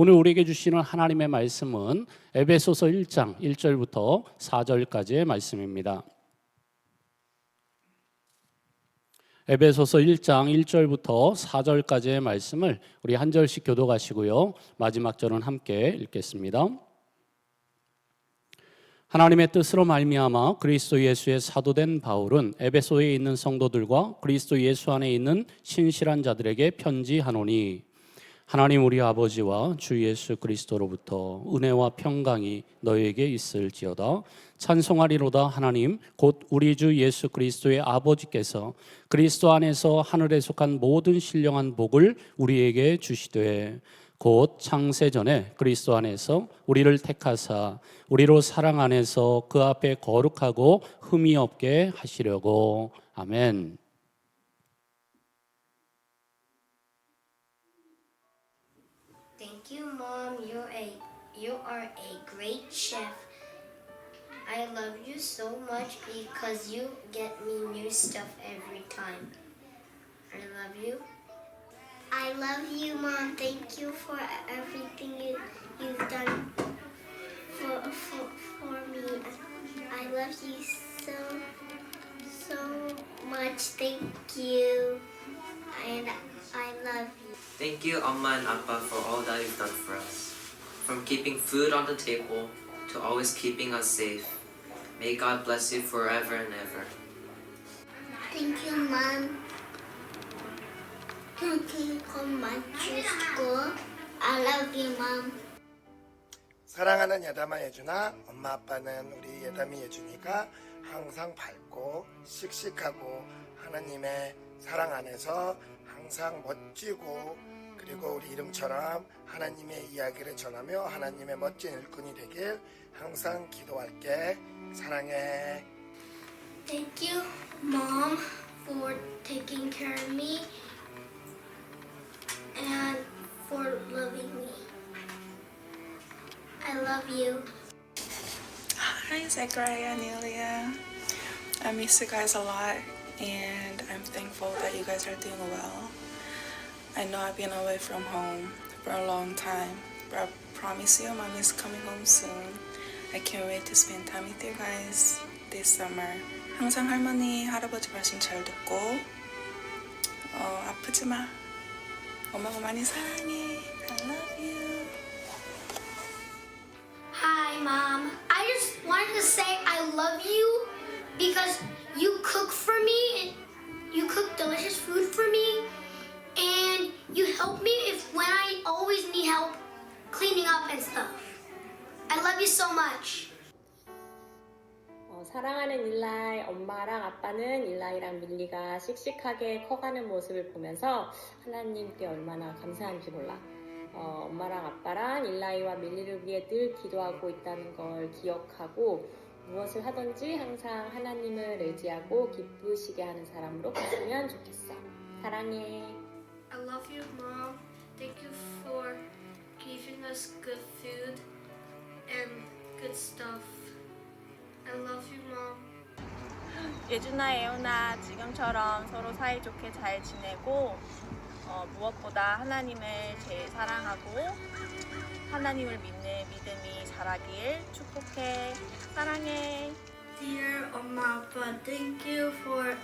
오늘 우리에게 주시는 하나님의 말씀은 에베소서 1장 1절부터 4절까지의 말씀입니다. 에베소서 1장 1절부터 4절까지의 말씀을 우리 한 절씩 교독하시고요. 마지막 절은 함께 읽겠습니다. 하나님의 뜻으로 말미암아 그리스도 예수의 사도된 바울은 에베소에 있는 성도들과 그리스도 예수 안에 있는 신실한 자들에게 편지하노니 하나님 우리 아버지와 주 예수 그리스도로부터 은혜와 평강이 너희에게 있을지어다. 찬송하리로다. 하나님 곧 우리 주 예수 그리스도의 아버지께서 그리스도 안에서 하늘에 속한 모든 신령한 복을 우리에게 주시되 곧 창세전에 그리스도 안에서 우리를 택하사 우리로 사랑 안에서 그 앞에 거룩하고 흠이 없게 하시려고. 아멘. Thank you, Mom. You are a great chef. I love you so much because you get me new stuff every time. I love you. I love you, Mom. Thank you for everything you've done for me. I love you so much. Thank you. And I love you. Thank you, Amma and Appa, for all that you've done for us. From keeping food on the table to always keeping us safe. May God bless you forever and ever. Thank you, Mom. Thank you for my school. I love you, Mom. 사랑하는 예담아 예준아, 엄마 아빠는 우리 예담이 예준이가 항상 밝고 씩씩하고 하나님의 사랑 안에서 항상 멋지고 그리고 우리 이름처럼 하나님의 이야기를 전하며 하나님의 멋진 일꾼이 되길 항상 기도할게. 사랑해. Thank you, Mom, for taking care of me and for loving me. I love you. Hi, Zachariah and Elia. I miss you guys a lot, and I'm thankful that you guys are doing well. I know I've been away from home for a long time, but I promise you Mom is coming home soon. I can't wait to spend time with you guys this summer. 항상 할머니, 할아버지 말씀 잘 듣고 아프지 마. 엄마가 많이 사랑해. I love you. Hi, Mom. I just wanted to say I love you because you cook for me and you cook delicious food for me and you help me when I always need help cleaning up and stuff. I love you so much. 사랑하는 일라이, 엄마랑 아빠는 일라이랑 밀리가 씩씩하게 커가는 모습을 보면서 하나님께 얼마나 감사한지 몰라. 엄마랑 아빠랑 일라이와 밀리를 위해 늘 기도하고 있다는 걸 기억하고 무엇을 하든지 항상 하나님을 의지하고 기쁘시게 하는 사람으로 갔으면 좋겠어. 사랑해. I love you, Mom. Thank you for giving us good food and good stuff. I love you, Mom. 예준아, 예훈아, 지금처럼 서로 사이좋게 잘 지내고 무엇보다 하나님을 제일 사랑하고 하나님을 믿는 믿음이 자라길 축복해. 사랑해. Dear Oma Appa, thank you for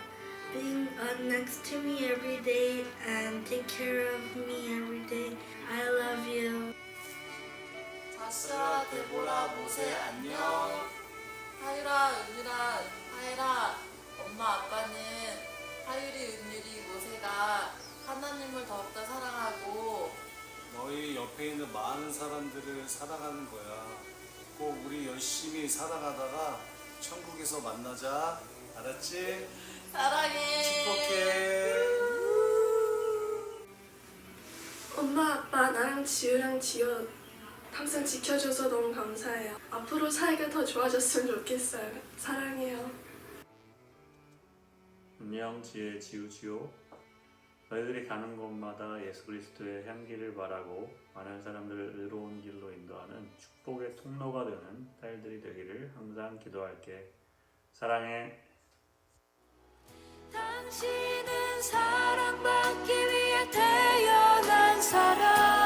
being next to me every day and take care of me every day. I love you. 자스라, 데보라, 모세 안녕. 하율아, 은율아, 하율아, 엄마 아빠는 하율이, 은율이, 모세가 하나님을 더욱더 사랑하고 너희 옆에 있는 많은 사람들을 사랑하는 거야. 꼭 우리 열심히 살아가다가 천국에서 만나자. 알았지? 사랑해. 축복해. 엄마, 아빠, 나랑 지우랑 지효 항상 지켜줘서 너무 감사해요. 앞으로 사이가 더 좋아졌으면 좋겠어요. 사랑해요. 안녕, 지혜, 지우, 지호. 너희들이 가는 곳마다 예수 그리스도의 향기를 바라고 많은 사람들을 의로운 길로 인도하는 축복의 통로가 되는 딸들이 되기를 항상 기도할게. 사랑해. 당신은 사랑받기 위해 태어난 사람.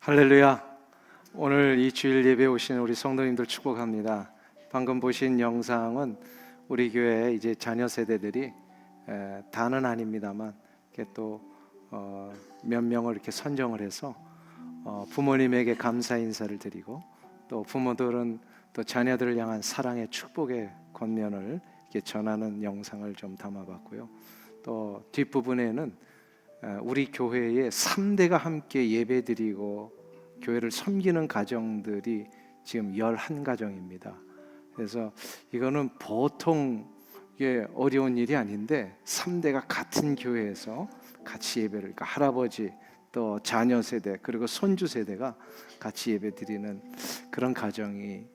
할렐루야. 오늘 이 주일 예배 오신 우리 성도님들 축복합니다. 방금 보신 영상은 우리 교회 이제 자녀 세대들이 다는 아닙니다만 이렇게 또 몇 명을 이렇게 선정을 해서 부모님에게 감사 인사를 드리고 또 부모들은 또 자녀들을 향한 사랑의 축복의 권면을 이렇게 전하는 영상을 좀 담아봤고요. 또 뒷부분에는 우리 교회의 3대가 함께 예배드리고 교회를 섬기는 가정들이 지금 11가정입니다. 그래서 이거는 보통 이게 어려운 일이 아닌데 3대가 같은 교회에서 같이 예배를, 그러니까 할아버지 또 자녀 세대 그리고 손주 세대가 같이 예배드리는 그런 가정이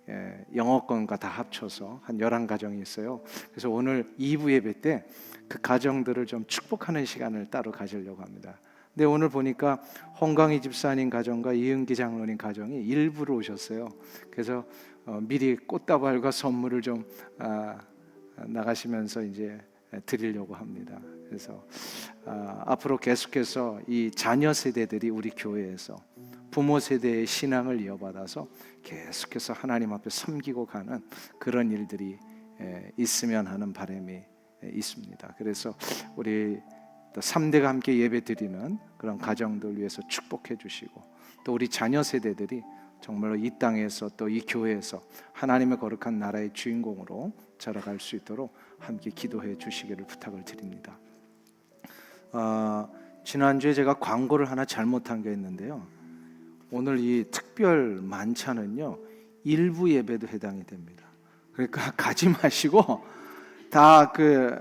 영어권과 다 합쳐서 한 11가정이 있어요. 그래서 오늘 2부 예배 때 그 가정들을 좀 축복하는 시간을 따로 가지려고 합니다. 근데 오늘 보니까 홍광희 집사님 가정과 이은기 장로님 가정이 일부러 오셨어요. 그래서 미리 꽃다발과 선물을 좀 나가시면서 이제 드리려고 합니다. 그래서 앞으로 계속해서 이 자녀 세대들이 우리 교회에서 부모 세대의 신앙을 이어받아서 계속해서 하나님 앞에 섬기고 가는 그런 일들이 있으면 하는 바람이 있습니다. 그래서 우리 또 3대가 함께 예배드리는 그런 가정들 위해서 축복해 주시고 또 우리 자녀 세대들이 정말로 이 땅에서 또 이 교회에서 하나님의 거룩한 나라의 주인공으로 자라갈 수 있도록 함께 기도해 주시기를 부탁을 드립니다. 지난주에 제가 광고를 하나 잘못한 게 있는데요. 오늘 이 특별 만찬은요 1부 예배도 해당이 됩니다. 그러니까 가지 마시고 다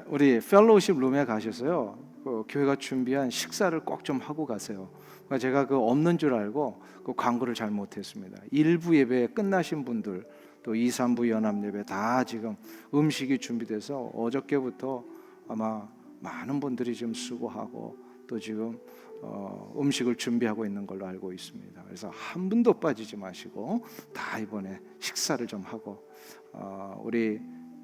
우리 펠로우십 룸에 가셔서요 교회가 준비한 식사를 꼭 좀 하고 가세요. 그러니까 제가 없는 줄 알고 광고를 잘못했습니다. 1부 예배 끝나신 분들 또 2, 3부 연합 예배 다 지금 음식이 준비돼서 어저께부터 아마 많은 분들이 지금 수고하고 또 지금 음식을 준비하고 있는 걸로 알고 있습니다. 그래서 한 분도 빠지지 마시고 다 이번에 식사를 좀 하고 우리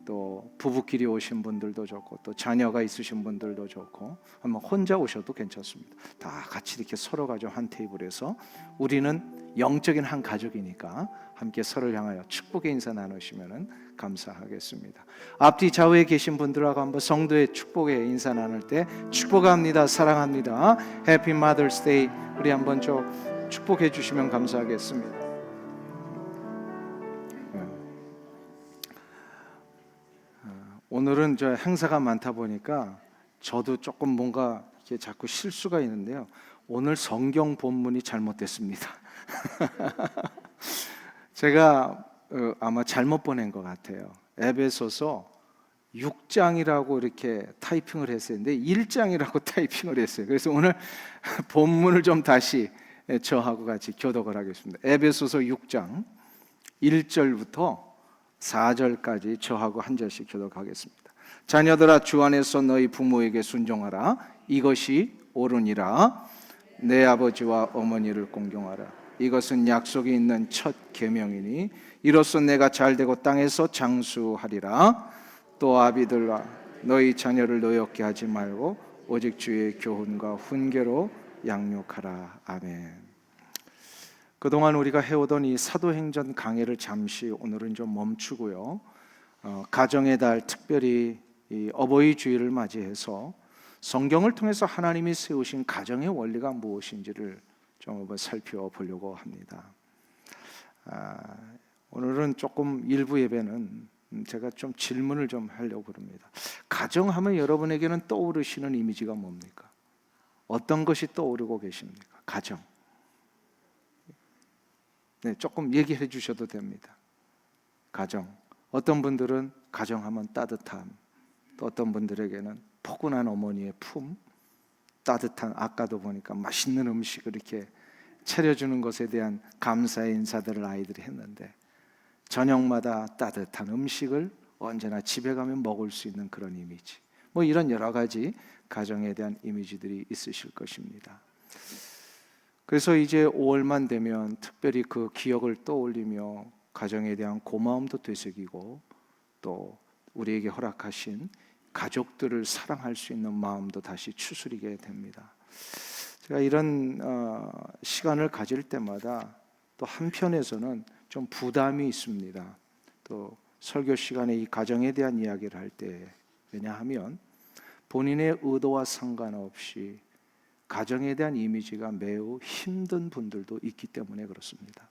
또 부부끼리 오신 분들도 좋고 또 자녀가 있으신 분들도 좋고 한번 혼자 오셔도 괜찮습니다. 다 같이 이렇게 서로가 좀 한 테이블에서 우리는 영적인 한 가족이니까 함께 서로를 향하여 축복의 인사 나누시면 감사하겠습니다. 앞뒤 좌우에 계신 분들하고 한번 성도의 축복의 인사 나눌 때 축복합니다, 사랑합니다, 해피 마더스 데이 우리 한번 좀 축복해 주시면 감사하겠습니다. 오늘은 저 행사가 많다 보니까 저도 조금 뭔가 이렇게 자꾸 실수가 있는데요. 오늘 성경 본문이 잘못됐습니다. 제가 아마 잘못 보낸 것 같아요. 에베소서 6장이라고 이렇게 타이핑을 했었는데 1장이라고 타이핑을 했어요. 그래서 오늘 본문을 좀 다시 저하고 같이 교독을 하겠습니다. 에베소서 6장 1절부터 4절까지 저하고 한 절씩 교독하겠습니다. 자녀들아 주 안에서 너희 부모에게 순종하라. 이것이 옳으니라. 내 아버지와 어머니를 공경하라. 이것은 약속이 있는 첫 계명이니 이로써 내가 잘되고 땅에서 장수하리라. 또 아비들아 너희 자녀를 노엽게 하지 말고 오직 주의 교훈과 훈계로 양육하라. 아멘. 그동안 우리가 해오던 이 사도행전 강해를 잠시 오늘은 좀 멈추고요. 가정의 달 특별히 이 어버이 주일을 맞이해서 성경을 통해서 하나님이 세우신 가정의 원리가 무엇인지를 좀 살펴보려고 합니다. 오늘은 조금 일부 예배는 제가 좀 질문을 좀 하려고 합니다. 가정하면 여러분에게는 떠오르시는 이미지가 뭡니까? 어떤 것이 떠오르고 계십니까? 가정. 네, 조금 얘기해 주셔도 됩니다. 가정. 어떤 분들은 가정하면 따뜻함, 또 어떤 분들에게는 포근한 어머니의 품, 따뜻한 아까도 보니까 맛있는 음식을 이렇게 차려주는 것에 대한 감사의 인사들을 아이들이 했는데 저녁마다 따뜻한 음식을 언제나 집에 가면 먹을 수 있는 그런 이미지, 뭐 이런 여러 가지 가정에 대한 이미지들이 있으실 것입니다. 그래서 이제 5월만 되면 특별히 그 기억을 떠올리며 가정에 대한 고마움도 되새기고 또 우리에게 허락하신 가족들을 사랑할 수 있는 마음도 다시 추스리게 됩니다. 제가 이런 시간을 가질 때마다 또 한편에서는 좀 부담이 있습니다. 또 설교 시간에 이 가정에 대한 이야기를 할 때, 왜냐하면 본인의 의도와 상관없이 가정에 대한 이미지가 매우 힘든 분들도 있기 때문에 그렇습니다.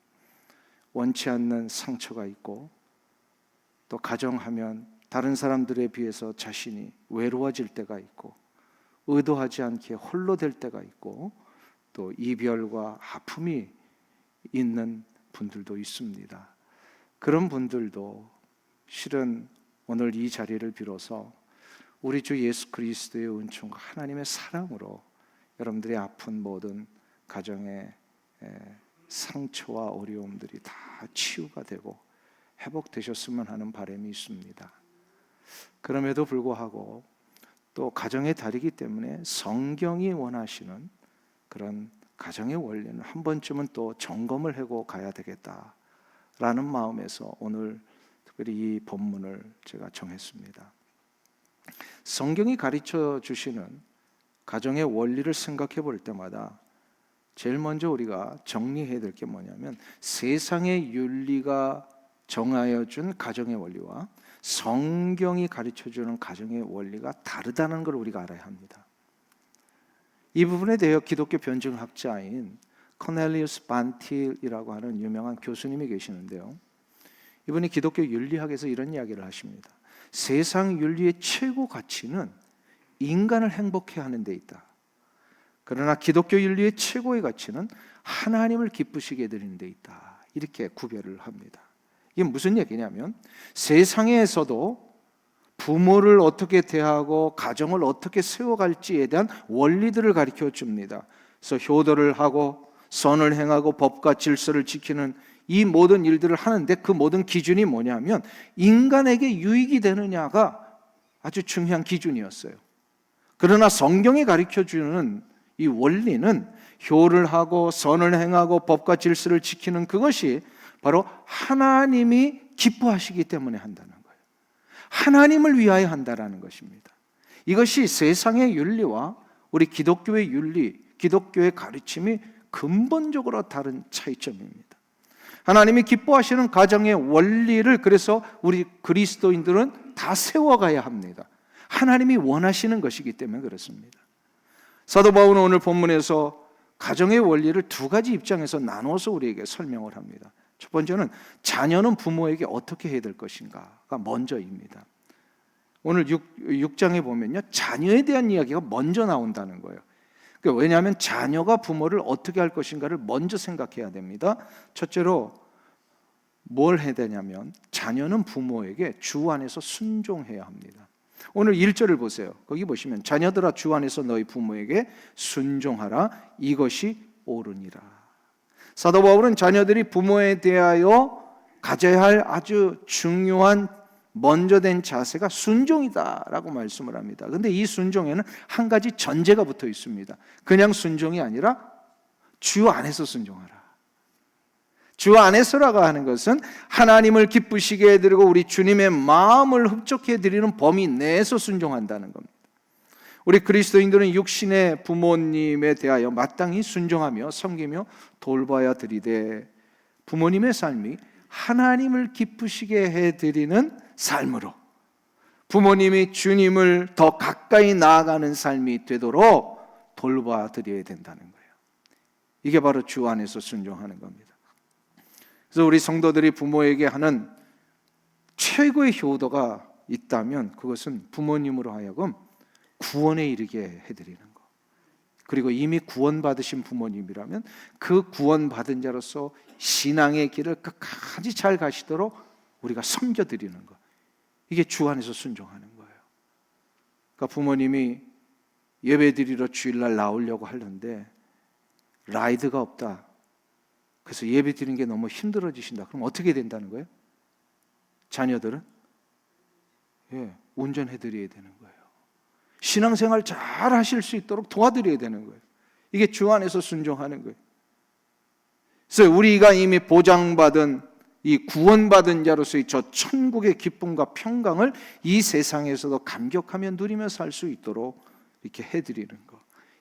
원치 않는 상처가 있고, 또 가정하면 다른 사람들에 비해서 자신이 외로워질 때가 있고, 의도하지 않게 홀로 될 때가 있고, 또 이별과 아픔이 있는 분들도 있습니다. 그런 분들도 실은 오늘 이 자리를 빌어서 우리 주 예수 그리스도의 은총과 하나님의 사랑으로 여러분들의 아픈 모든 가정의 상처와 어려움들이 다 치유가 되고 회복되셨으면 하는 바람이 있습니다. 그럼에도 불구하고 또 가정의 달이기 때문에 성경이 원하시는 그런 가정의 원리는 한 번쯤은 또 점검을 하고 가야 되겠다라는 마음에서 오늘 특별히 이 본문을 제가 정했습니다. 성경이 가르쳐 주시는 가정의 원리를 생각해 볼 때마다 제일 먼저 우리가 정리해야 될 게 뭐냐면, 세상의 윤리가 정하여 준 가정의 원리와 성경이 가르쳐 주는 가정의 원리가 다르다는 걸 우리가 알아야 합니다. 이 부분에 대해 기독교 변증학자인 코넬리우스 반틸이라고 하는 유명한 교수님이 계시는데요, 이분이 기독교 윤리학에서 이런 이야기를 하십니다. 세상 윤리의 최고 가치는 인간을 행복해 하는 데 있다. 그러나 기독교 윤리의 최고의 가치는 하나님을 기쁘시게 해드리는 데 있다. 이렇게 구별을 합니다. 이게 무슨 얘기냐면, 세상에서도 부모를 어떻게 대하고 가정을 어떻게 세워갈지에 대한 원리들을 가르쳐 줍니다. 그래서 효도를 하고 선을 행하고 법과 질서를 지키는 이 모든 일들을 하는데, 그 모든 기준이 뭐냐면 인간에게 유익이 되느냐가 아주 중요한 기준이었어요. 그러나 성경이 가르쳐주는 이 원리는 효를 하고 선을 행하고 법과 질서를 지키는 그것이 바로 하나님이 기뻐하시기 때문에 한다는 거예요. 하나님을 위하여 한다라는 것입니다. 이것이 세상의 윤리와 우리 기독교의 윤리, 기독교의 가르침이 근본적으로 다른 차이점입니다. 하나님이 기뻐하시는 가정의 원리를 그래서 우리 그리스도인들은 다 세워가야 합니다. 하나님이 원하시는 것이기 때문에 그렇습니다. 사도 바울은 오늘 본문에서 가정의 원리를 두 가지 입장에서 나눠서 우리에게 설명을 합니다. 첫 번째는 자녀는 부모에게 어떻게 해야 될 것인가가 먼저입니다. 오늘 6장에 보면요, 자녀에 대한 이야기가 먼저 나온다는 거예요. 그러니까 왜냐하면 자녀가 부모를 어떻게 할 것인가를 먼저 생각해야 됩니다. 첫째로 뭘 해야 되냐면, 자녀는 부모에게 주 안에서 순종해야 합니다. 오늘 1절을 보세요. 거기 보시면 자녀들아 주 안에서 너희 부모에게 순종하라, 이것이 옳으니라. 사도 바울은 자녀들이 부모에 대하여 가져야 할 아주 중요한 먼저 된 자세가 순종이다라고 말씀을 합니다. 그런데 이 순종에는 한 가지 전제가 붙어 있습니다. 그냥 순종이 아니라 주 안에서 순종하라. 주 안에서라고 하는 것은 하나님을 기쁘시게 해드리고 우리 주님의 마음을 흡족해 드리는 범위 내에서 순종한다는 겁니다. 우리 그리스도인들은 육신의 부모님에 대하여 마땅히 순종하며 섬기며 돌봐야 드리되, 부모님의 삶이 하나님을 기쁘시게 해드리는 삶으로 부모님이 주님을 더 가까이 나아가는 삶이 되도록 돌봐 드려야 된다는 거예요. 이게 바로 주 안에서 순종하는 겁니다. 그래서 우리 성도들이 부모에게 하는 최고의 효도가 있다면 그것은 부모님으로 하여금 구원에 이르게 해드리는 것. 그리고 이미 구원받으신 부모님이라면 그 구원받은 자로서 신앙의 길을 끝까지 잘 가시도록 우리가 섬겨드리는 것. 이게 주 안에서 순종하는 거예요. 그러니까 부모님이 예배드리러 주일날 나오려고 하는데 라이드가 없다. 그래서 예배 드리는 게 너무 힘들어지신다. 그럼 어떻게 된다는 거예요? 자녀들은 운전해 드려야 되는 거예요. 신앙생활 잘 하실 수 있도록 도와드려야 되는 거예요. 이게 주 안에서 순종하는 거예요. 그래서 우리가 이미 보장받은 이 구원받은 자로서의 저 천국의 기쁨과 평강을 이 세상에서도 감격하며 누리며 살 수 있도록 이렇게 해드리는 것.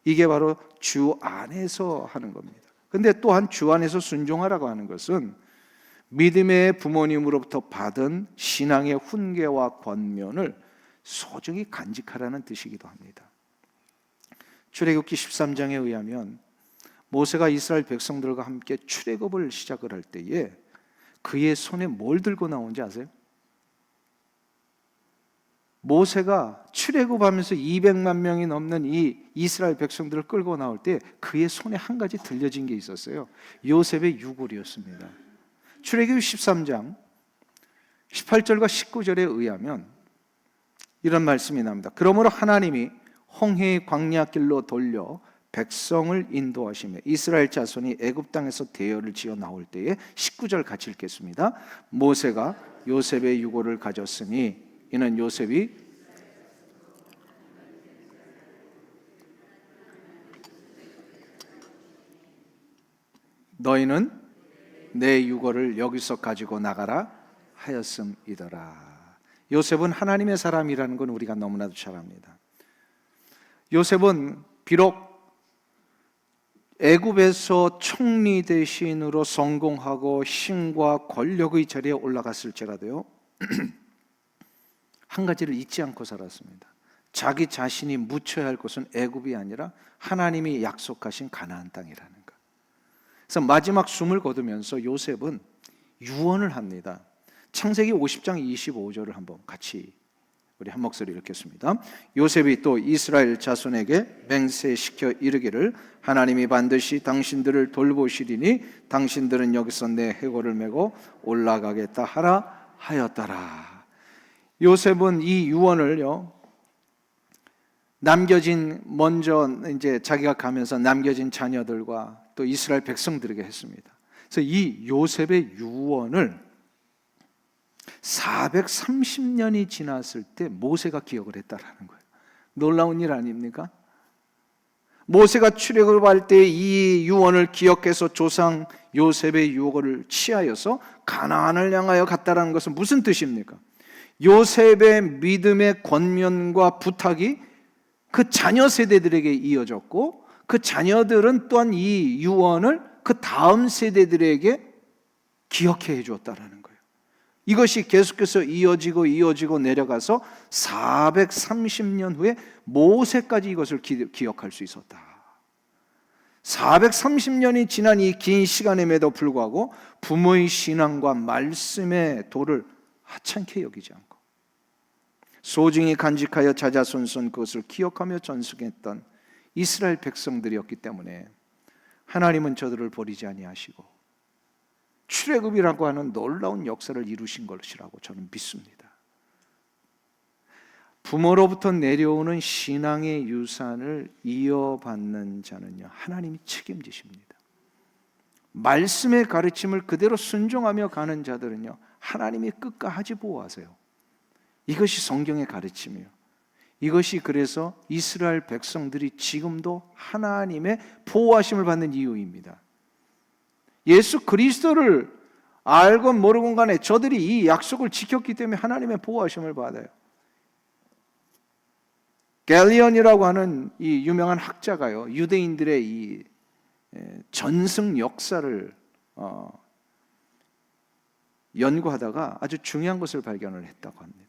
이게 바로 주 안에서 하는 겁니다. 근데 또한 주 안에서 순종하라고 하는 것은 믿음의 부모님으로부터 받은 신앙의 훈계와 권면을 소중히 간직하라는 뜻이기도 합니다. 출애굽기 13장에 의하면 모세가 이스라엘 백성들과 함께 출애굽을 시작을 할 때에 그의 손에 뭘 들고 나온지 아세요? 모세가 출애굽하면서 200만 명이 넘는 이 이스라엘 백성들을 끌고 나올 때 그의 손에 한 가지 들려진 게 있었어요. 요셉의 유골이었습니다. 출애굽 13장 18절과 19절에 의하면 이런 말씀이 나옵니다. 그러므로 하나님이 홍해의 광야길로 돌려 백성을 인도하시며 이스라엘 자손이 애굽 땅에서 대열을 지어 나올 때에 19절 같이 읽겠습니다. 모세가 요셉의 유골을 가졌으니 이는 요셉이 너희는 내 유골을 여기서 가지고 나가라 하였음이더라. 요셉은 하나님의 사람이라는 건 우리가 너무나도 잘 압니다. 요셉은 비록 애굽에서 총리 대신으로 성공하고 힘과 권력의 자리에 올라갔을지라도요 한 가지를 잊지 않고 살았습니다. 자기 자신이 묻혀야 할 곳은 애굽이 아니라 하나님이 약속하신 가나안 땅이라는 것. 그래서 마지막 숨을 거두면서 요셉은 유언을 합니다. 창세기 50장 25절을 한번 같이 우리 한 목소리 읽겠습니다. 요셉이 또 이스라엘 자손에게 맹세시켜 이르기를 하나님이 반드시 당신들을 돌보시리니 당신들은 여기서 내 해골을 메고 올라가겠다 하라 하였더라. 요셉은 이 유언을요 남겨진 먼저 이제 자기가 가면서 남겨진 자녀들과 또 이스라엘 백성들에게 했습니다. 그래서 이 요셉의 유언을 430년이 지났을 때 모세가 기억을 했다라는 거예요. 놀라운 일 아닙니까? 모세가 출애굽할 때 이 유언을 기억해서 조상 요셉의 유언을 취하여서 가나안을 향하여 갔다라는 것은 무슨 뜻입니까? 요셉의 믿음의 권면과 부탁이 그 자녀 세대들에게 이어졌고 그 자녀들은 또한 이 유언을 그 다음 세대들에게 기억해 주었다라는 거예요. 이것이 계속해서 이어지고 내려가서 430년 후에 모세까지 이것을 기억할 수 있었다. 430년이 지난 이 긴 시간임에도 불구하고 부모의 신앙과 말씀의 도를 하찮게 여기지 않고 소중히 간직하여 자자손손 그것을 기억하며 전승했던 이스라엘 백성들이었기 때문에 하나님은 저들을 버리지 아니하시고 출애굽이라고 하는 놀라운 역사를 이루신 것이라고 저는 믿습니다. 부모로부터 내려오는 신앙의 유산을 이어받는 자는요 하나님이 책임지십니다. 말씀의 가르침을 그대로 순종하며 가는 자들은요 하나님이 끝까지 보호하세요. 이것이 성경의 가르침이에요. 이것이 그래서 이스라엘 백성들이 지금도 하나님의 보호하심을 받는 이유입니다. 예수 그리스도를 알건 모르건 간에 저들이 이 약속을 지켰기 때문에 하나님의 보호하심을 받아요. 갤리언이라고 하는 이 유명한 학자가요 유대인들의 이 전승 역사를 연구하다가 아주 중요한 것을 발견을 했다고 합니다.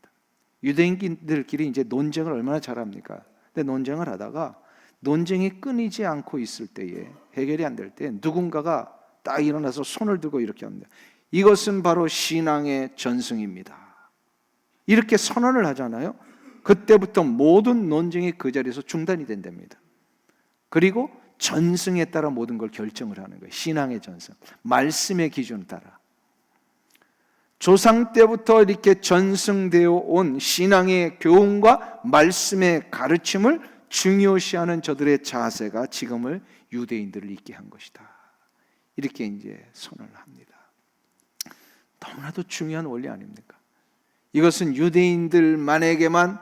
유대인들끼리 이제 논쟁을 얼마나 잘합니까? 근데 논쟁을 하다가 논쟁이 끊이지 않고 있을 때에 해결이 안 될 때 누군가가 딱 일어나서 손을 들고 이렇게 합니다. 이것은 바로 신앙의 전승입니다. 이렇게 선언을 하잖아요. 그때부터 모든 논쟁이 그 자리에서 중단이 된답니다. 그리고 전승에 따라 모든 걸 결정을 하는 거예요. 신앙의 전승, 말씀의 기준에 따라. 조상 때부터 이렇게 전승되어 온 신앙의 교훈과 말씀의 가르침을 중요시하는 저들의 자세가 지금을 유대인들을 있게 한 것이다. 이렇게 이제 선언을 합니다. 너무나도 중요한 원리 아닙니까? 이것은 유대인들만에게만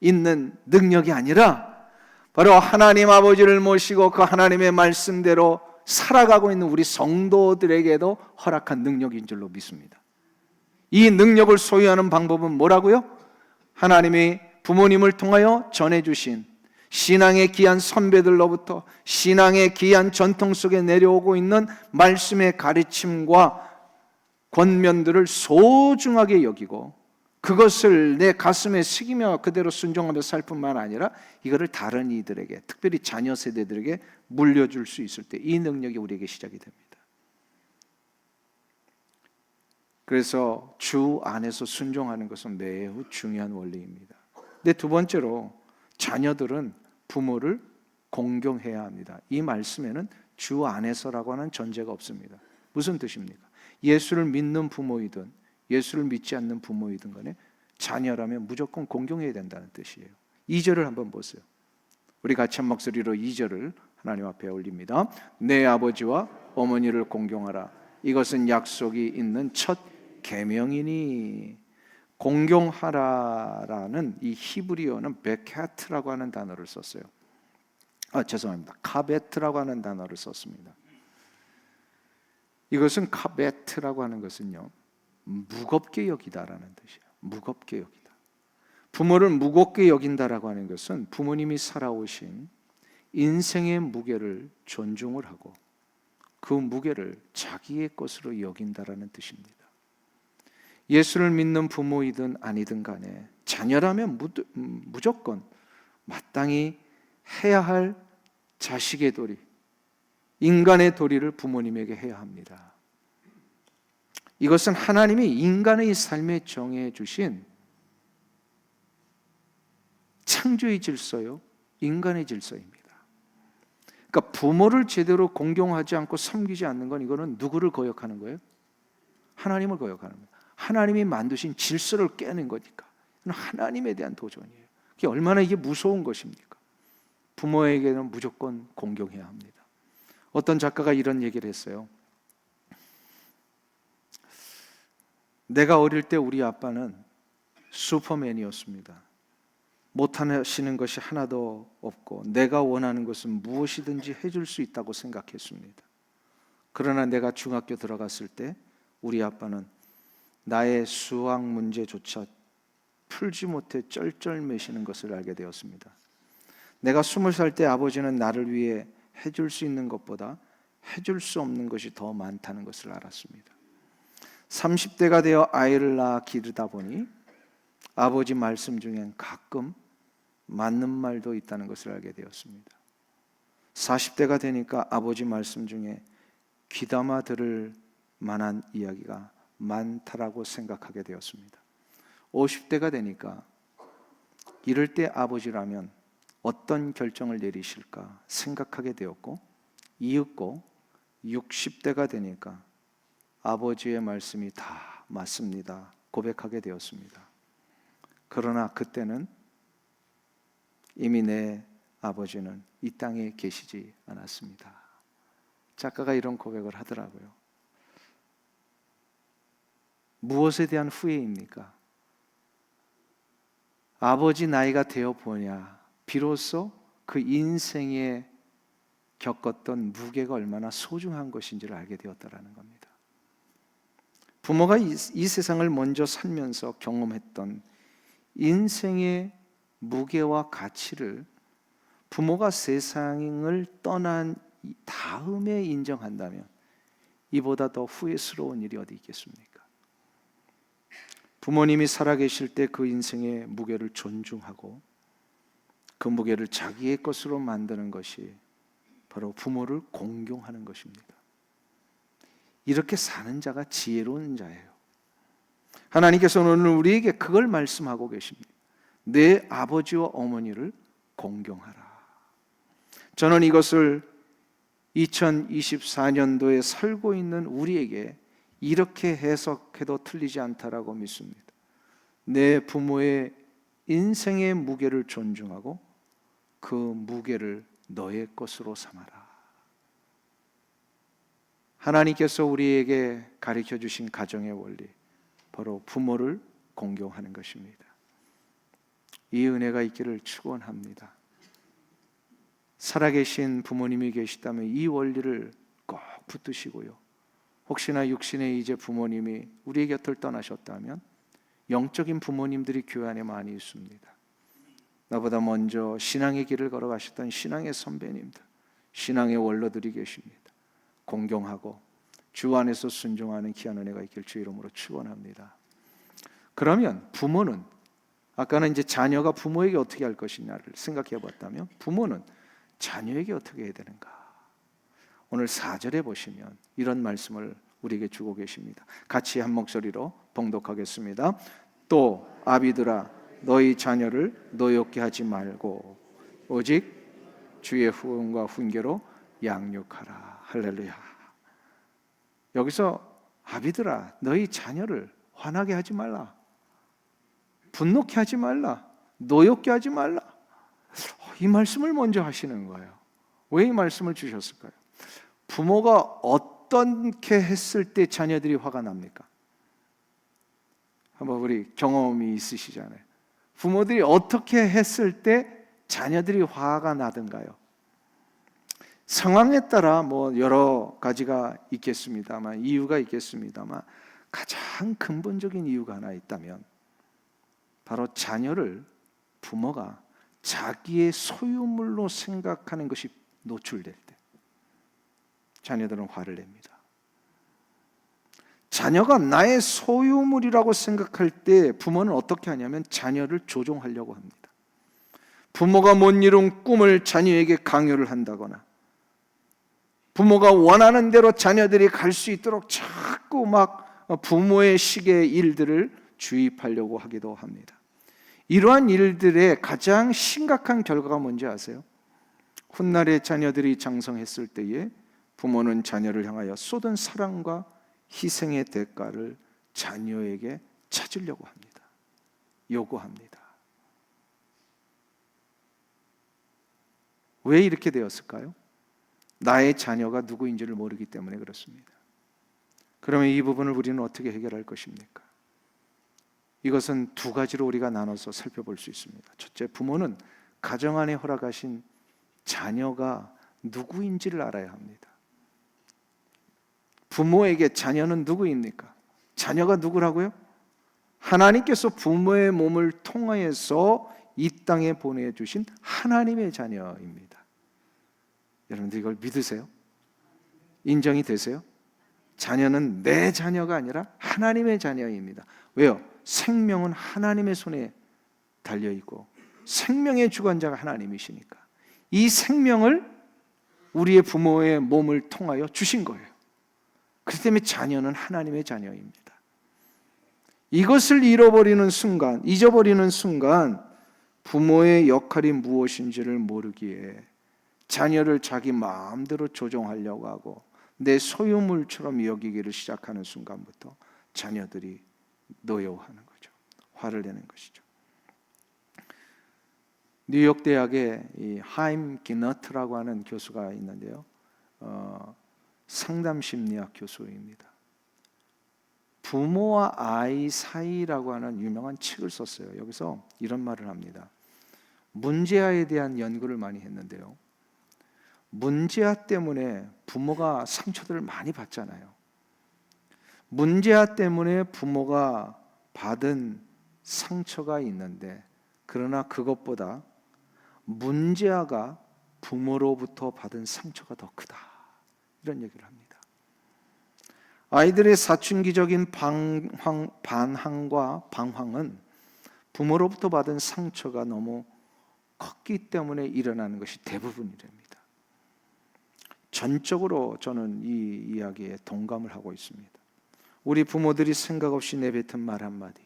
있는 능력이 아니라 바로 하나님 아버지를 모시고 그 하나님의 말씀대로 살아가고 있는 우리 성도들에게도 허락한 능력인 줄로 믿습니다. 이 능력을 소유하는 방법은 뭐라고요? 하나님이 부모님을 통하여 전해주신 신앙의 귀한 선배들로부터 신앙의 귀한 전통 속에 내려오고 있는 말씀의 가르침과 권면들을 소중하게 여기고 그것을 내 가슴에 새기며 그대로 순종하며 살 뿐만 아니라 이거를 다른 이들에게, 특별히 자녀 세대들에게 물려줄 수 있을 때 이 능력이 우리에게 시작이 됩니다. 그래서 주 안에서 순종하는 것은 매우 중요한 원리입니다. 근데 두 번째로 자녀들은 부모를 공경해야 합니다. 이 말씀에는 주 안에서라고 하는 전제가 없습니다. 무슨 뜻입니까? 예수를 믿는 부모이든 예수를 믿지 않는 부모이든 간에 자녀라면 무조건 공경해야 된다는 뜻이에요. 2절을 한번 보세요. 우리 같이 한 목소리로 2절을 하나님 앞에 올립니다. 내 아버지와 어머니를 공경하라. 이것은 약속이 있는 첫 계명이니. 공경하라라는 이 히브리어는 베케트라고 하는 단어를 썼어요. 죄송합니다. 카베트라고 하는 단어를 썼습니다. 이것은 카베트라고 하는 것은요, 무겁게 여기다라는 뜻이에요. 무겁게 여기다. 부모를 무겁게 여긴다라고 하는 것은 부모님이 살아오신 인생의 무게를 존중을 하고 그 무게를 자기의 것으로 여긴다라는 뜻입니다. 예수를 믿는 부모이든 아니든 간에 자녀라면 무조건 마땅히 해야 할 자식의 도리, 인간의 도리를 부모님에게 해야 합니다. 이것은 하나님이 인간의 삶에 정해 주신 창조의 질서요, 인간의 질서입니다. 그러니까 부모를 제대로 공경하지 않고 섬기지 않는 건 이거는 누구를 거역하는 거예요? 하나님을 거역하는 거예요. 하나님이 만드신 질서를 깨는 거니까. 하나님에 대한 도전이에요. 그게 얼마나 이게 무서운 것입니까? 부모에게는 무조건 공경해야 합니다. 어떤 작가가 이런 얘기를 했어요. 내가 어릴 때 우리 아빠는 슈퍼맨이었습니다. 못하시는 것이 하나도 없고 내가 원하는 것은 무엇이든지 해줄 수 있다고 생각했습니다. 그러나 내가 중학교 들어갔을 때 우리 아빠는 나의 수학 문제조차 풀지 못해 쩔쩔매시는 것을 알게 되었습니다. 내가 20살 때 아버지는 나를 위해 해줄 수 있는 것보다 해줄 수 없는 것이 더 많다는 것을 알았습니다. 30대가 되어 아이를 낳아 기르다 보니 아버지 말씀 중엔 가끔 맞는 말도 있다는 것을 알게 되었습니다. 40대가 되니까 아버지 말씀 중에 귀담아 들을 만한 이야기가 많다라고 생각하게 되었습니다. 50대가 되니까 이럴 때 아버지라면 어떤 결정을 내리실까 생각하게 되었고, 이윽고 60대가 되니까 아버지의 말씀이 다 맞습니다 고백하게 되었습니다. 그러나 그때는 이미 내 아버지는 이 땅에 계시지 않았습니다. 작가가 이런 고백을 하더라고요. 무엇에 대한 후회입니까? 아버지 나이가 되어 보냐 비로소 그 인생에 겪었던 무게가 얼마나 소중한 것인지를 알게 되었다라는 겁니다. 부모가 이 세상을 먼저 살면서 경험했던 인생의 무게와 가치를 부모가 세상을 떠난 다음에 인정한다면 이보다 더 후회스러운 일이 어디 있겠습니까? 부모님이 살아계실 때 그 인생의 무게를 존중하고 그 무게를 자기의 것으로 만드는 것이 바로 부모를 공경하는 것입니다. 이렇게 사는 자가 지혜로운 자예요. 하나님께서는 오늘 우리에게 그걸 말씀하고 계십니다. 내 아버지와 어머니를 공경하라. 저는 이것을 2024년도에 살고 있는 우리에게 이렇게 해석해도 틀리지 않다라고 믿습니다. 내 부모의 인생의 무게를 존중하고 그 무게를 너의 것으로 삼아라. 하나님께서 우리에게 가르쳐 주신 가정의 원리, 바로 부모를 공경하는 것입니다. 이 은혜가 있기를 축원합니다. 살아계신 부모님이 계시다면 이 원리를 꼭 붙드시고요. 혹시나 육신의 이제 부모님이 우리의 곁을 떠나셨다면 영적인 부모님들이 교회 안에 많이 있습니다. 나보다 먼저 신앙의 길을 걸어가셨던 신앙의 선배님들, 신앙의 원로들이 계십니다. 공경하고 주 안에서 순종하는 귀한 은혜가 있길 주 이름으로 축원합니다. 그러면 부모는, 아까는 이제 자녀가 부모에게 어떻게 할 것이냐를 생각해 봤다면 부모는 자녀에게 어떻게 해야 되는가? 오늘 4절에 보시면 이런 말씀을 우리에게 주고 계십니다. 같이 한 목소리로 봉독하겠습니다. 또 아비들아 너희 자녀를 노엽게 하지 말고 오직 주의 후원과 훈계로 양육하라. 할렐루야. 여기서 아비들아 너희 자녀를 화나게 하지 말라, 분노케 하지 말라, 노엽게 하지 말라. 이 말씀을 먼저 하시는 거예요. 왜 이 말씀을 주셨을까요? 부모가 어떻게 했을 때 자녀들이 화가 납니까? 한번 우리 경험이 있으시잖아요. 부모들이 어떻게 했을 때 자녀들이 화가 나던가요? 상황에 따라 뭐 여러 가지가 있겠습니다만, 이유가 있겠습니다만, 가장 근본적인 이유가 하나 있다면 바로 자녀를 부모가 자기의 소유물로 생각하는 것이 노출될 때 자녀들은 화를 냅니다. 자녀가 나의 소유물이라고 생각할 때 부모는 어떻게 하냐면 자녀를 조종하려고 합니다. 부모가 못 이룬 꿈을 자녀에게 강요를 한다거나, 부모가 원하는 대로 자녀들이 갈 수 있도록 자꾸 막 부모의 식의 일들을 주입하려고 하기도 합니다. 이러한 일들의 가장 심각한 결과가 뭔지 아세요? 훗날에 자녀들이 장성했을 때에 부모는 자녀를 향하여 쏟은 사랑과 희생의 대가를 자녀에게 찾으려고 합니다. 요구합니다. 왜 이렇게 되었을까요? 나의 자녀가 누구인지를 모르기 때문에 그렇습니다. 그러면 이 부분을 우리는 어떻게 해결할 것입니까? 이것은 두 가지로 우리가 나눠서 살펴볼 수 있습니다. 첫째, 부모는 가정 안에 허락하신 자녀가 누구인지를 알아야 합니다. 부모에게 자녀는 누구입니까? 자녀가 누구라고요? 하나님께서 부모의 몸을 통하여서 이 땅에 보내주신 하나님의 자녀입니다. 여러분들 이걸 믿으세요? 인정이 되세요? 자녀는 내 자녀가 아니라 하나님의 자녀입니다. 왜요? 생명은 하나님의 손에 달려있고 생명의 주관자가 하나님이시니까 이 생명을 우리의 부모의 몸을 통하여 주신 거예요. 그렇기 때문에 자녀는 하나님의 자녀입니다. 이것을 잊어버리는 순간 부모의 역할이 무엇인지를 모르기에 자녀를 자기 마음대로 조종하려고 하고 내 소유물처럼 여기기를 시작하는 순간부터 자녀들이 노여워하는 거죠. 화를 내는 것이죠. 뉴욕 대학의 이 하임 기너트라고 하는 교수가 있는데요. 상담 심리학 교수입니다. 부모와 아이 사이라고 하는 유명한 책을 썼어요. 여기서 이런 말을 합니다. 문제아에 대한 연구를 많이 했는데요. 문제아 때문에 부모가 상처들을 많이 받잖아요. 문제아 때문에 부모가 받은 상처가 있는데, 그러나 그것보다 문제아가 부모로부터 받은 상처가 더 크다, 이런 얘기를 합니다. 아이들의 사춘기적인 반항과 방황은 부모로부터 받은 상처가 너무 컸기 때문에 일어나는 것이 대부분이랍니다. 전적으로 저는 이 이야기에 동감을 하고 있습니다. 우리 부모들이 생각 없이 내뱉은 말 한마디,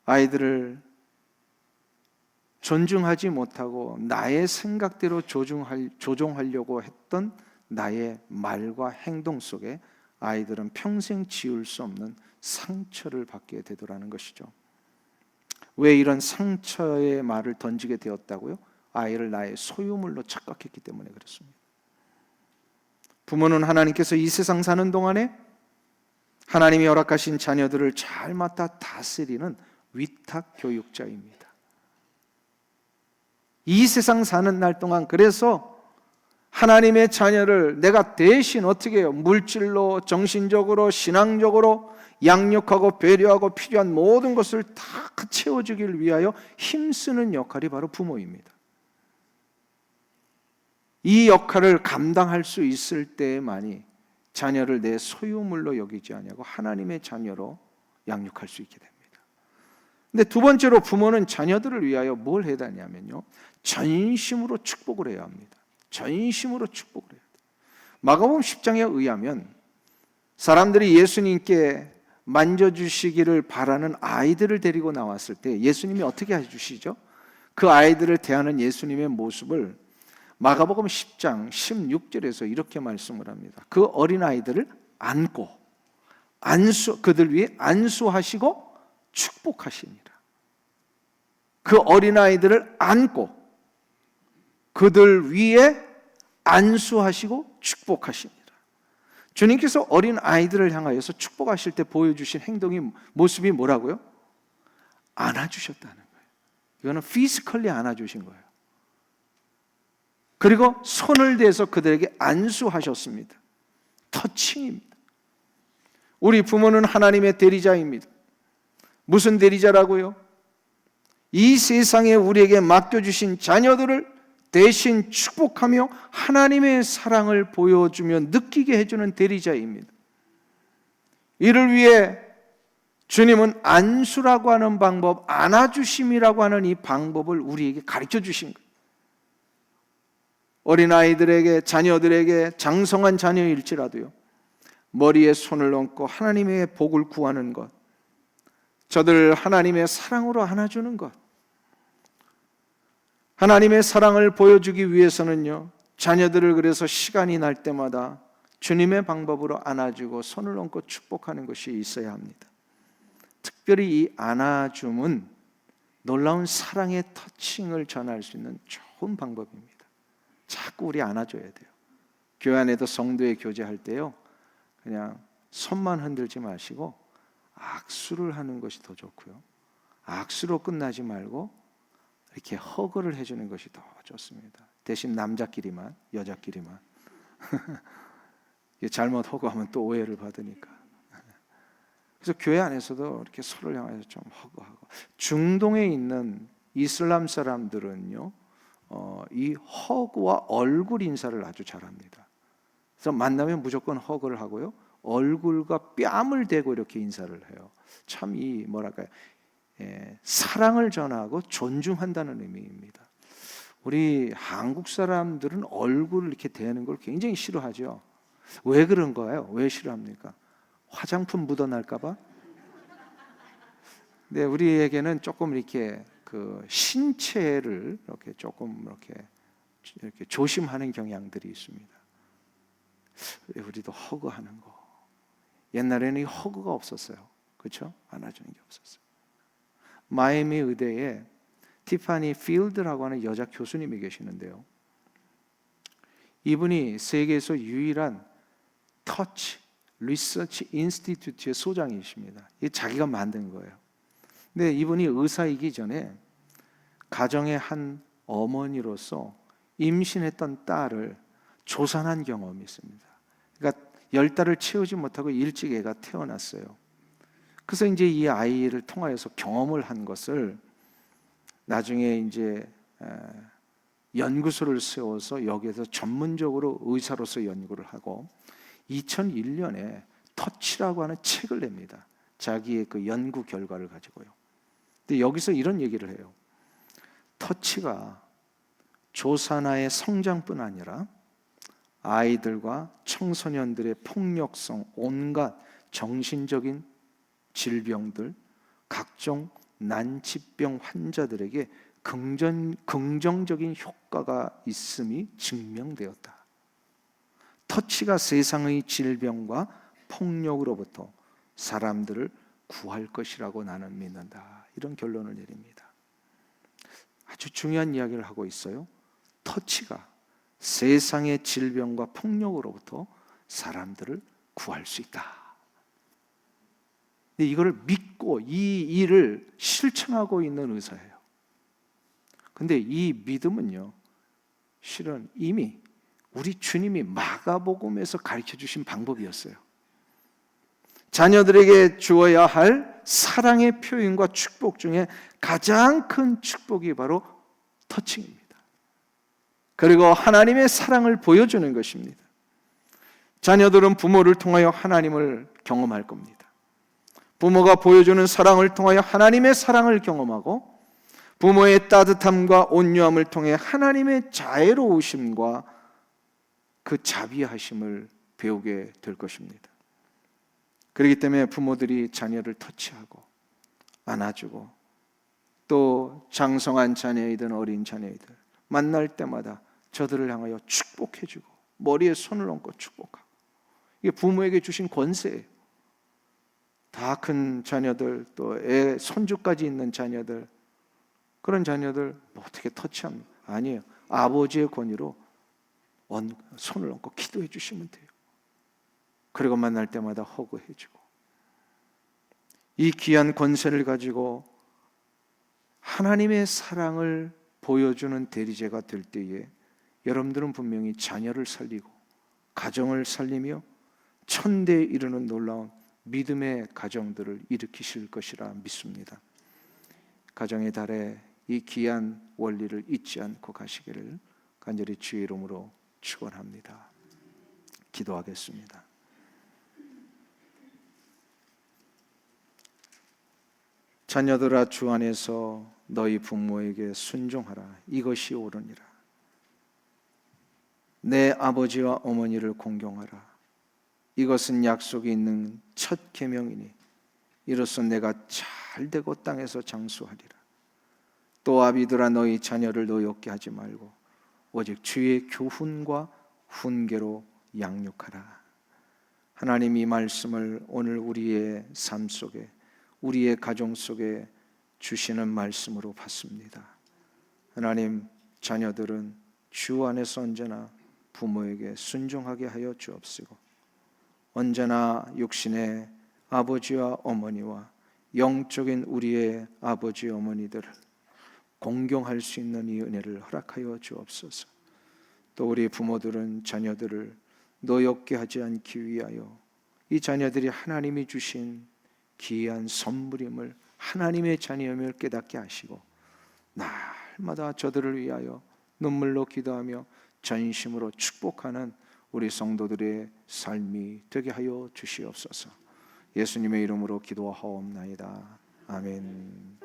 아이들을 존중하지 못하고 나의 생각대로 조종하려고 했던 나의 말과 행동 속에 아이들은 평생 지울 수 없는 상처를 받게 되더라는 것이죠. 왜 이런 상처의 말을 던지게 되었다고요? 아이를 나의 소유물로 착각했기 때문에 그렇습니다. 부모는 하나님께서 이 세상 사는 동안에 하나님이 허락하신 자녀들을 잘 맡아 다스리는 위탁 교육자입니다. 이 세상 사는 날 동안 그래서 하나님의 자녀를 내가 대신 어떻게 해요? 물질로, 정신적으로, 신앙적으로 양육하고 배려하고 필요한 모든 것을 다 채워주길 위하여 힘쓰는 역할이 바로 부모입니다. 이 역할을 감당할 수 있을 때만이 자녀를 내 소유물로 여기지 아니하고 하나님의 자녀로 양육할 수 있게 됩니다. 근데 두 번째로 부모는 자녀들을 위하여 뭘 해야 되냐면요, 전심으로 축복을 해야 합니다. 전심으로 축복을 해야 돼요. 마가복음 10장에 의하면 사람들이 예수님께 만져주시기를 바라는 아이들을 데리고 나왔을 때 예수님이 어떻게 해주시죠? 그 아이들을 대하는 예수님의 모습을 마가복음 10장 16절에서 이렇게 말씀을 합니다. 그 어린아이들을 안고 그들 위에 안수하시고 축복하시니라. 그 어린아이들을 안고 그들 위에 안수하시고 축복하시니라. 주님께서 어린아이들을 향하여서 축복하실 때 보여주신 모습이 뭐라고요? 안아주셨다는 거예요. 이거는 피지컬리 안아주신 거예요. 그리고 손을 대서 그들에게 안수하셨습니다. 터칭입니다. 우리 부모는 하나님의 대리자입니다. 무슨 대리자라고요? 이 세상에 우리에게 맡겨주신 자녀들을 대신 축복하며 하나님의 사랑을 보여주며 느끼게 해주는 대리자입니다. 이를 위해 주님은 안수라고 하는 방법, 안아주심이라고 하는 이 방법을 우리에게 가르쳐 주신 거예요. 어린아이들에게, 자녀들에게, 장성한 자녀일지라도요, 머리에 손을 얹고 하나님의 복을 구하는 것, 저들 하나님의 사랑으로 안아주는 것, 하나님의 사랑을 보여주기 위해서는요, 자녀들을 그래서 시간이 날 때마다 주님의 방법으로 안아주고 손을 얹고 축복하는 것이 있어야 합니다. 특별히 이 안아줌은 놀라운 사랑의 터칭을 전할 수 있는 좋은 방법입니다. 자꾸 우리 안아줘야 돼요. 교회 안에도 성도의 교제할 때요, 그냥 손만 흔들지 마시고 악수를 하는 것이 더 좋고요, 악수로 끝나지 말고 이렇게 허그를 해주는 것이 더 좋습니다. 대신 남자끼리만, 여자끼리만. 잘못 허그하면 또 오해를 받으니까. 그래서 교회 안에서도 이렇게 서로를 향해서 좀 허그하고. 중동에 있는 이슬람 사람들은요, 이 허그와 얼굴 인사를 아주 잘합니다. 그래서 만나면 무조건 허그를 하고요, 얼굴과 뺨을 대고 이렇게 인사를 해요. 참 이 뭐랄까요, 사랑을 전하고 존중한다는 의미입니다. 우리 한국 사람들은 얼굴을 이렇게 대는 걸 굉장히 싫어하죠. 왜 그런 거예요? 왜 싫어합니까? 화장품 묻어날까 봐? 근데 우리에게는 조금 이렇게 그 신체를 이렇게 조금 이렇게 조심하는 경향들이 있습니다. 우리도 허그하는 거. 옛날에는 이 허그가 없었어요. 그렇죠? 안아주는 게 없었어요. 마이애미 의대에 티파니 필드라고 하는 여자 교수님이 계시는데요, 이분이 세계에서 유일한 터치 리서치 인스티튜트의 소장이십니다. 이게 자기가 만든 거예요. 근데 이분이 의사이기 전에 가정의 한 어머니로서 임신했던 딸을 조산한 경험이 있습니다. 그러니까 10달을 채우지 못하고 일찍 애가 태어났어요. 그래서 이제 이 아이를 통하여서 경험을 한 것을 나중에 이제 연구소를 세워서 여기에서 전문적으로 의사로서 연구를 하고 2001년에 터치라고 하는 책을 냅니다. 자기의 그 연구 결과를 가지고요. 근데 여기서 이런 얘기를 해요. 터치가 조산아의 성장뿐 아니라 아이들과 청소년들의 폭력성, 온갖 정신적인 질병들, 각종 난치병 환자들에게 긍정적인 효과가 있음이 증명되었다. 터치가 세상의 질병과 폭력으로부터 사람들을 구할 것이라고 나는 믿는다. 이런 결론을 내립니다. 아주 중요한 이야기를 하고 있어요. 터치가 세상의 질병과 폭력으로부터 사람들을 구할 수 있다. 근데 이거를 믿고 이 일을 실천하고 있는 의사예요. 근데 이 믿음은요, 실은 이미 우리 주님이 마가복음에서 가르쳐 주신 방법이었어요. 자녀들에게 주어야 할 사랑의 표현과 축복 중에 가장 큰 축복이 바로 터칭입니다. 그리고 하나님의 사랑을 보여주는 것입니다. 자녀들은 부모를 통하여 하나님을 경험할 겁니다. 부모가 보여주는 사랑을 통하여 하나님의 사랑을 경험하고, 부모의 따뜻함과 온유함을 통해 하나님의 자애로우심과 그 자비하심을 배우게 될 것입니다. 그렇기 때문에 부모들이 자녀를 터치하고 안아주고, 또 장성한 자녀이든 어린 자녀이든 만날 때마다 저들을 향하여 축복해주고 머리에 손을 얹고 축복하고, 이게 부모에게 주신 권세예요. 다 큰 자녀들, 또 애 손주까지 있는 자녀들, 그런 자녀들 어떻게 터치합니까? 아니에요. 아버지의 권위로 손을 얹고 기도해 주시면 돼요. 그리고 만날 때마다 허그해주고, 이 귀한 권세를 가지고 하나님의 사랑을 보여주는 대리제가 될 때에 여러분들은 분명히 자녀를 살리고 가정을 살리며 천대에 이르는 놀라운 믿음의 가정들을 일으키실 것이라 믿습니다. 가정의 달에 이 귀한 원리를 잊지 않고 가시기를 간절히 주의 이름으로 축원합니다. 기도하겠습니다. 자녀들아, 주 안에서 너희 부모에게 순종하라. 이것이 옳으니라. 내 아버지와 어머니를 공경하라. 이것은 약속이 있는 첫 계명이니 이로써 내가 잘되고 땅에서 장수하리라. 또 아비들아, 너희 자녀를 노엽게 하지 말고 오직 주의 교훈과 훈계로 양육하라. 하나님, 이 말씀을 오늘 우리의 삶 속에, 우리의 가정 속에 주시는 말씀으로 받습니다. 하나님, 자녀들은 주 안에서 언제나 부모에게 순종하게 하여 주옵시고, 언제나 육신의 아버지와 어머니와 영적인 우리의 아버지 어머니들을 공경할 수 있는 이 은혜를 허락하여 주옵소서. 또 우리 부모들은 자녀들을 노엽게 하지 않기 위하여 이 자녀들이 하나님이 주신 귀한 선물임을, 하나님의 자녀임을 깨닫게 하시고, 날마다 저들을 위하여 눈물로 기도하며 전심으로 축복하는 우리 성도들의 삶이 되게 하여 주시옵소서. 예수님의 이름으로 기도하옵나이다. 아멘.